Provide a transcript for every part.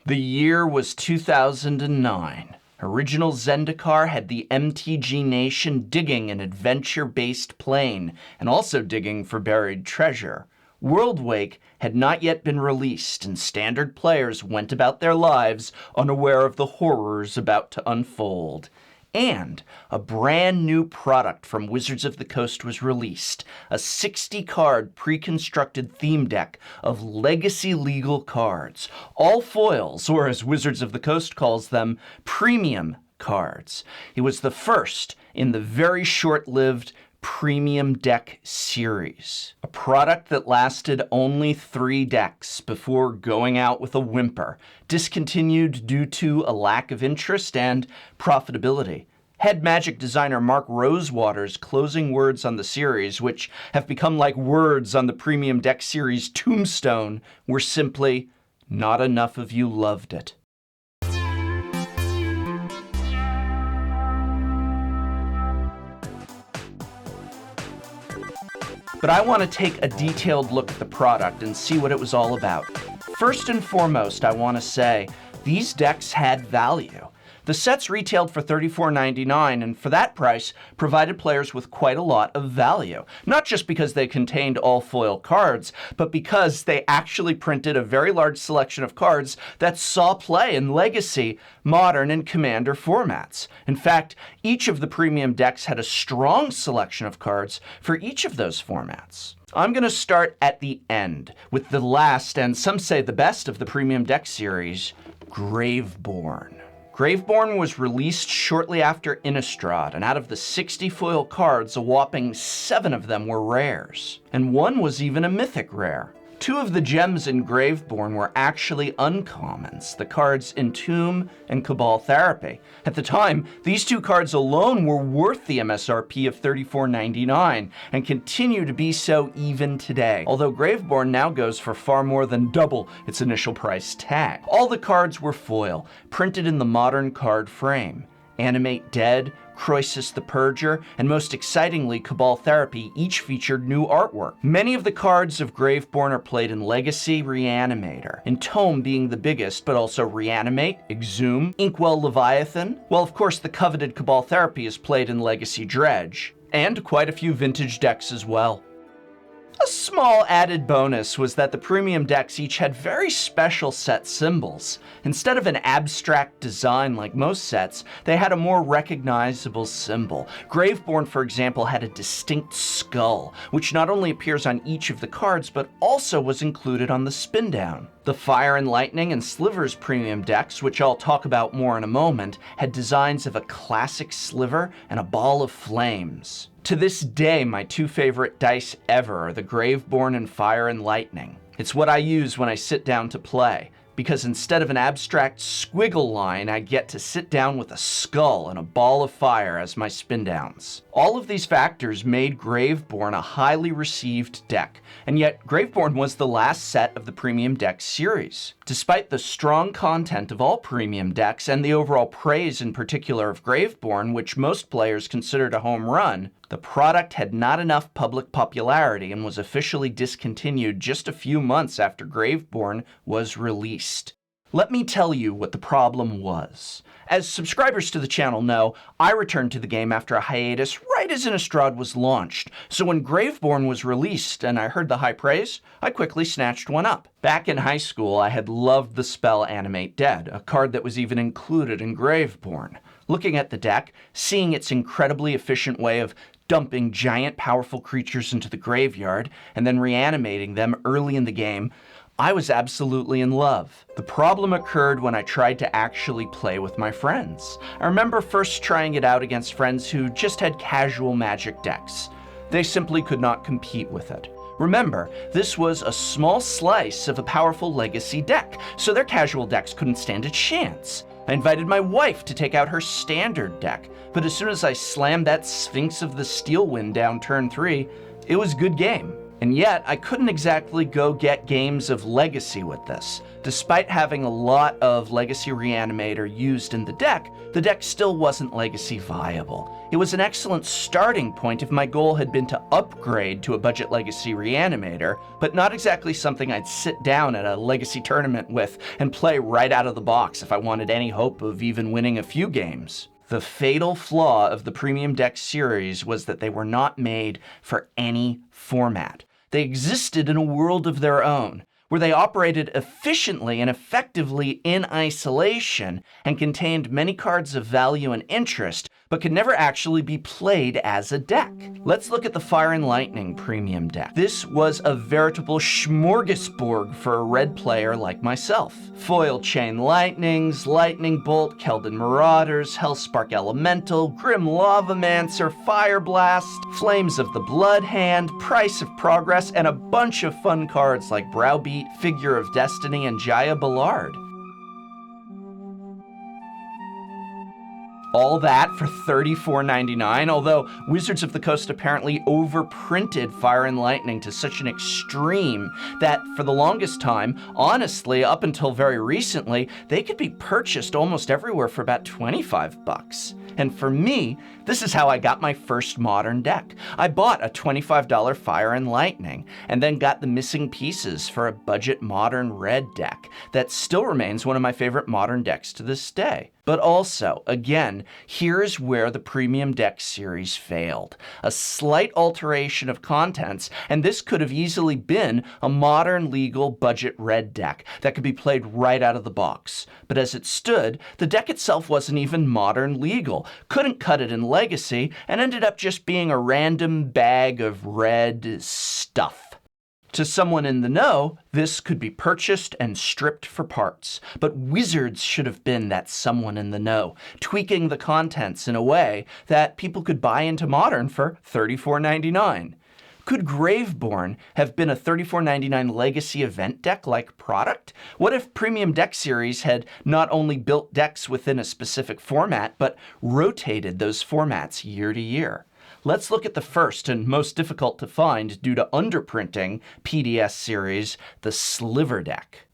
The year was 2009. Original Zendikar had the MTG nation digging an adventure-based plane, and also digging for buried treasure. Worldwake had not yet been released, and standard players went about their lives unaware of the horrors about to unfold. And a brand new product from Wizards of the Coast was released, a 60-card pre-constructed theme deck of legacy legal cards, all foils, or as Wizards of the Coast calls them, premium cards. It was the first in the very short-lived Premium Deck Series, a product that lasted only 3 decks before going out with a whimper, discontinued due to a lack of interest and profitability. Head Magic Designer Mark Rosewater's closing words on the series, which have become like words on the Premium Deck Series Tombstone, were simply, "Not enough of you loved it." But I want to take a detailed look at the product and see what it was all about. First and foremost, I want to say, these decks had value. The sets retailed for $34.99, and for that price, provided players with quite a lot of value. Not just because they contained all foil cards, but because they actually printed a very large selection of cards that saw play in Legacy, Modern, and Commander formats. In fact, each of the premium decks had a strong selection of cards for each of those formats. I'm going to start at the end, with the last, and some say the best of the Premium Deck Series, Graveborn. Graveborn was released shortly after Innistrad, and out of the 60 foil cards, a whopping 7 of them were rares. And 1 was even a mythic rare. 2 of the gems in Graveborn were actually uncommons, the cards Entomb and Cabal Therapy. At the time, these 2 cards alone were worth the MSRP of $34.99, and continue to be so even today, although Graveborn now goes for far more than double its initial price tag. All the cards were foil, printed in the modern card frame. Animate Dead, Croesus the Purger, and most excitingly, Cabal Therapy each featured new artwork. Many of the cards of Graveborn are played in Legacy, Reanimator, Entomb being the biggest, but also Reanimate, Exhume, Inkwell Leviathan, while of course the coveted Cabal Therapy is played in Legacy Dredge, and quite a few vintage decks as well. A small added bonus was that the premium decks each had very special set symbols. Instead of an abstract design like most sets, they had a more recognizable symbol. Graveborn, for example, had a distinct skull, which not only appears on each of the cards, but also was included on the spin down. The Fire and Lightning and Sliver's premium decks, which I'll talk about more in a moment, had designs of a classic Sliver and a ball of flames. To this day, my 2 favorite dice ever are the Graveborn and Fire and Lightning. It's what I use when I sit down to play, because instead of an abstract squiggle line, I get to sit down with a skull and a ball of fire as my spin downs. All of these factors made Graveborn a highly received deck, and yet Graveborn was the last set of the Premium Deck series. Despite the strong content of all premium decks and the overall praise in particular of Graveborn, which most players considered a home run, the product had not enough public popularity and was officially discontinued just a few months after Graveborn was released. Let me tell you what the problem was. As subscribers to the channel know, I returned to the game after a hiatus right as Innistrad was launched, so when Graveborn was released and I heard the high praise, I quickly snatched one up. Back in high school, I had loved the spell Animate Dead, a card that was even included in Graveborn. Looking at the deck, seeing its incredibly efficient way of dumping giant powerful creatures into the graveyard and then reanimating them early in the game, I was absolutely in love. The problem occurred when I tried to actually play with my friends. I remember first trying it out against friends who just had casual Magic decks. They simply could not compete with it. Remember, this was a small slice of a powerful Legacy deck, so their casual decks couldn't stand a chance. I invited my wife to take out her standard deck, but as soon as I slammed that Sphinx of the Steelwind down turn 3, it was good game. And yet, I couldn't exactly go get games of Legacy with this. Despite having a lot of Legacy Reanimator used in the deck still wasn't Legacy viable. It was an excellent starting point if my goal had been to upgrade to a budget Legacy Reanimator, but not exactly something I'd sit down at a Legacy tournament with and play right out of the box if I wanted any hope of even winning a few games. The fatal flaw of the Premium Deck series was that they were not made for any format. They existed in a world of their own, where they operated efficiently and effectively in isolation and contained many cards of value and interest, but could never actually be played as a deck. Let's look at the Fire and Lightning Premium Deck. This was a veritable smorgasbord for a red player like myself. Foil Chain Lightnings, Lightning Bolt, Keldon Marauders, Hellspark Elemental, Grim Lavamancer, Fire Blast, Flames of the Blood Hand, Price of Progress, and a bunch of fun cards like Browbeat, Figure of Destiny, and Jaya Ballard. All that for $34.99, although Wizards of the Coast apparently overprinted Fire and Lightning to such an extreme that for the longest time, honestly, up until very recently, they could be purchased almost everywhere for about $25. And for me, this is how I got my first modern deck. I bought a $25 Fire and Lightning, and then got the missing pieces for a budget modern red deck that still remains one of my favorite modern decks to this day. But also, again, here's where the Premium Deck series failed. A slight alteration of contents, and this could have easily been a modern legal budget red deck that could be played right out of the box. But as it stood, the deck itself wasn't even modern legal, couldn't cut it in Legacy, and ended up just being a random bag of red stuff. To someone in the know, this could be purchased and stripped for parts, but Wizards should have been that someone in the know, tweaking the contents in a way that people could buy into Modern for $34.99. Could Graveborn have been a $34.99 Legacy event deck-like product? What if Premium Deck Series had not only built decks within a specific format, but rotated those formats year to year? Let's look at the first and most difficult to find due to underprinting PDS series, the Sliver deck.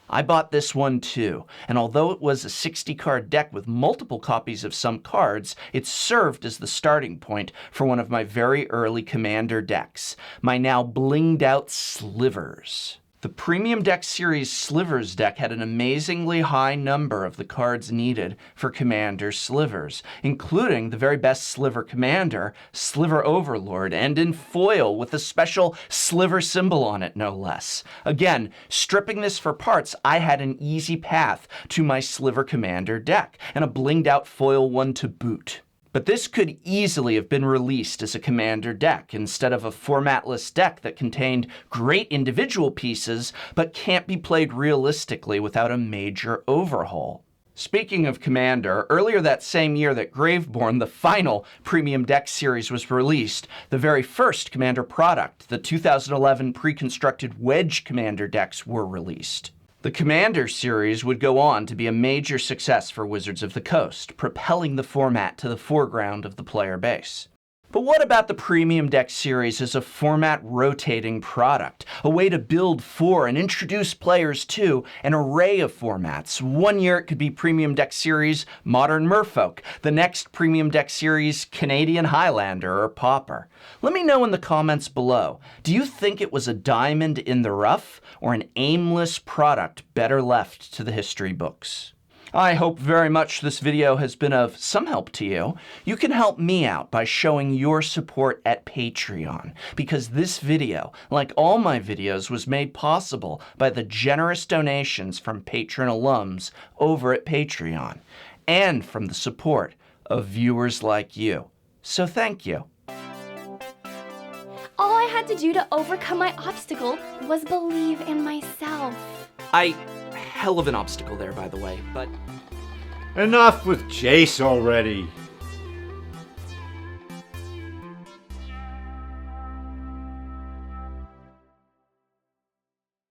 I bought this one too, and although it was a 60-card deck with multiple copies of some cards, it served as the starting point for one of my very early Commander decks, my now blinged out Slivers. The Premium Deck Series Slivers deck had an amazingly high number of the cards needed for Commander Slivers, including the very best Sliver Commander, Sliver Overlord, and in foil with a special Sliver symbol on it, no less. Again, stripping this for parts, I had an easy path to my Sliver Commander deck, and a blinged out foil one to boot. But this could easily have been released as a Commander deck instead of a formatless deck that contained great individual pieces but can't be played realistically without a major overhaul. Speaking of Commander, earlier that same year that Graveborn, the final Premium Deck series, was released, the very first Commander product, the 2011 pre-constructed Wedge Commander decks, were released. The Commander series would go on to be a major success for Wizards of the Coast, propelling the format to the foreground of the player base. But what about the Premium Deck series as a format-rotating product? A way to build for and introduce players to an array of formats. One year it could be Premium Deck series Modern Merfolk. The next Premium Deck series Canadian Highlander or Pauper. Let me know in the comments below. Do you think it was a diamond in the rough or an aimless product better left to the history books? I hope very much this video has been of some help to you. You can help me out by showing your support at Patreon, because this video, like all my videos, was made possible by the generous donations from patron alums over at Patreon, and from the support of viewers like you. So thank you. All I had to do to overcome my obstacle was believe in myself. Hell of an obstacle there, by the way, but... Enough with Jace already.